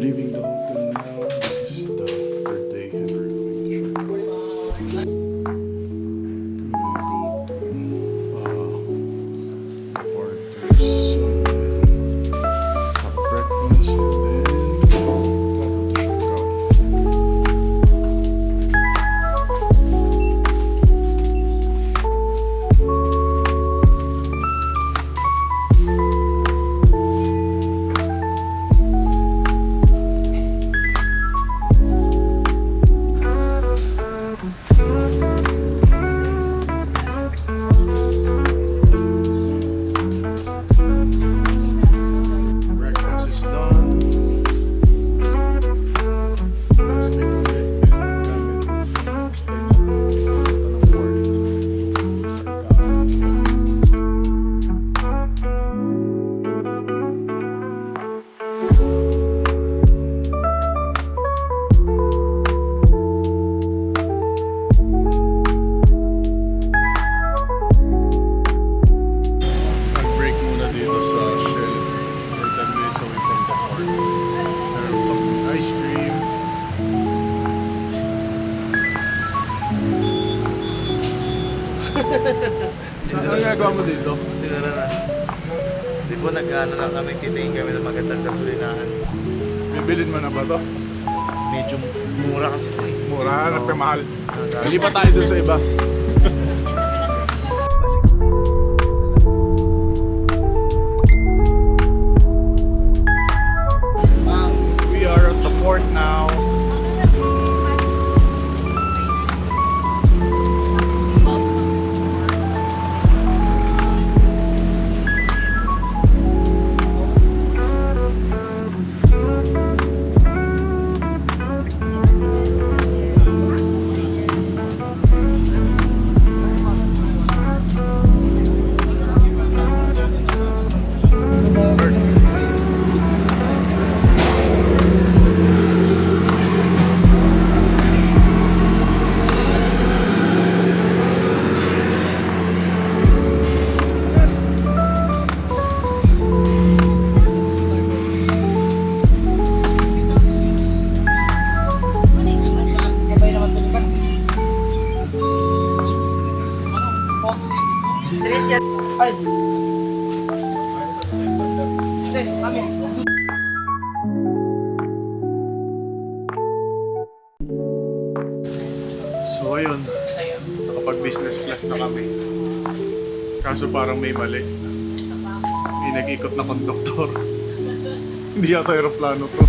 leaving the hotel now. This is the third day and we're going to Siargao. We will go to the quarters and then have breakfast and then travel to Siargao. Breakfast is done. Let's make ulit. Nag-break muna dito sa Shell. We're 10 minutes away from the port. Meron pang ice cream. Ano ginagawa mo dito? Sinara na. Di ba nag-ano lang kami, titingin kami ng magandang gasolinahan. Bibilin mo na ba to? Medyo mura kasi ito eh. Mura, hanap ka mahal. Hindi pa tayo dun sa iba. We are at the port now. Ay! So ayun, nakapag-business class na kami. Kaso parang may mali. May nag-ikot na konduktor. Hindi yata aeroplano to.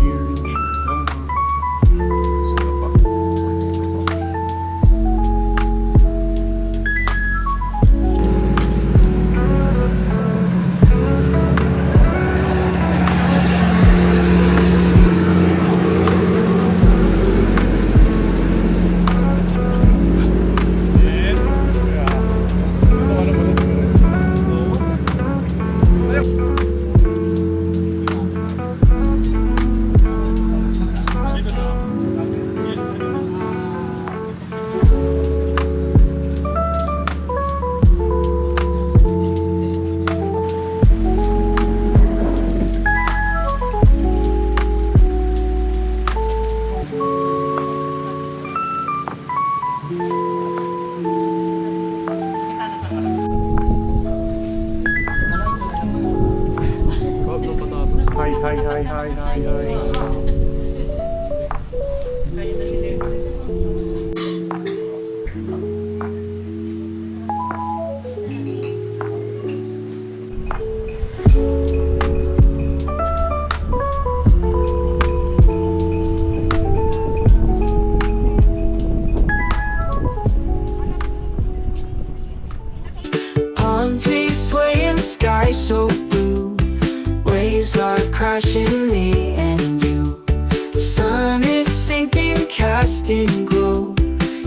Here in Siargao. Saan pa? Hi. Palm trees sway in the sky so blue. Waves are crashing me and you. The sun is sinking, casting glow.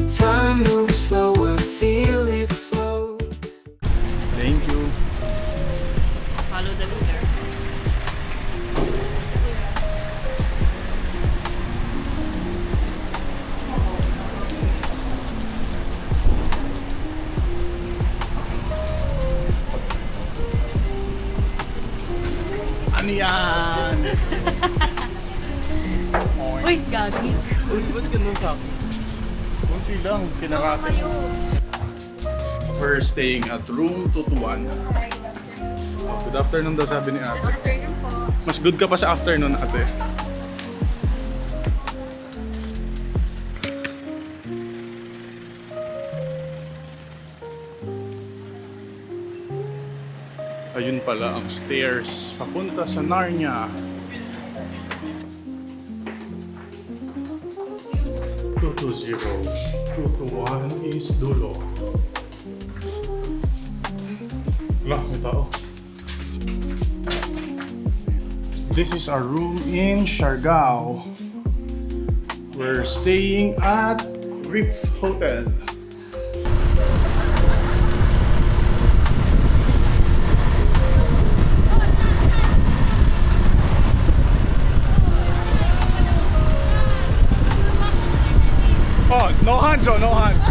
Time moves slower, feel it flow. Thank you. Follow the leader. yan! Uy, gagi. Uy, ba't ganun sa akin? Kunti lang, kinakata. Kayo. We're staying at room 221. Good afternoon daw sabi ni ate. Afternoon po. Mas good ka pa sa afternoon, ate. Ayun pala ang stairs papunta sa Narnia. 220, 221 is dulo. Wala, may tao. This is our room in Siargao. We're staying at Reef Hotel. Oh, no hands, oh, no hands.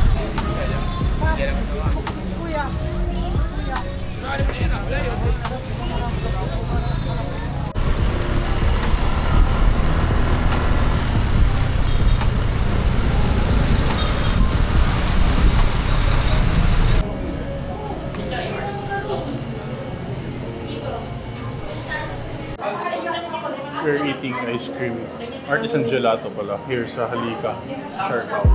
We're eating ice cream. Artisan gelato pala here sa Halika, Siargao.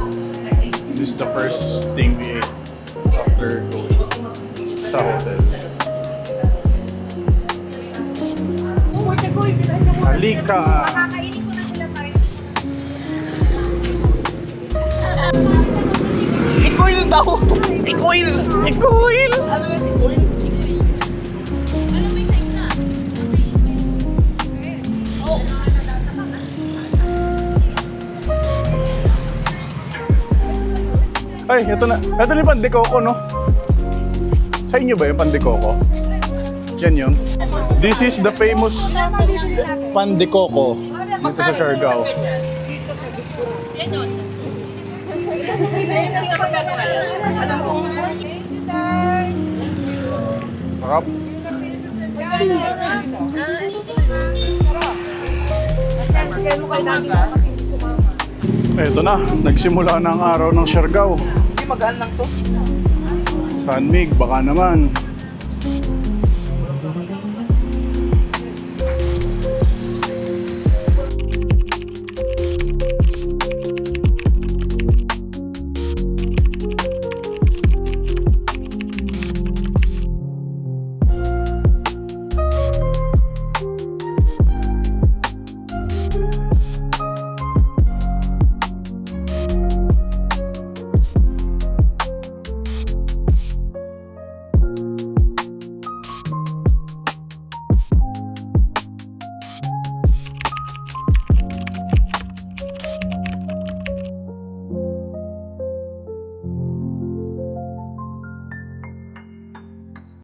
This is the first thing we ate after going sa hotel. Halika! Ikoil daw! Ikoil! Ikoil! Ano yun, ikoil? Ay, ito na. Ito na yung pandikoko, no? Sa inyo ba yung pandikoko? Yan yun. This is the famous pandikoko dito sa Siargao. Yan yun. Sarap. Ito na, nagsimula na ang araw ng Siargao. Hindi, magaan lang to. San Mig, baka naman.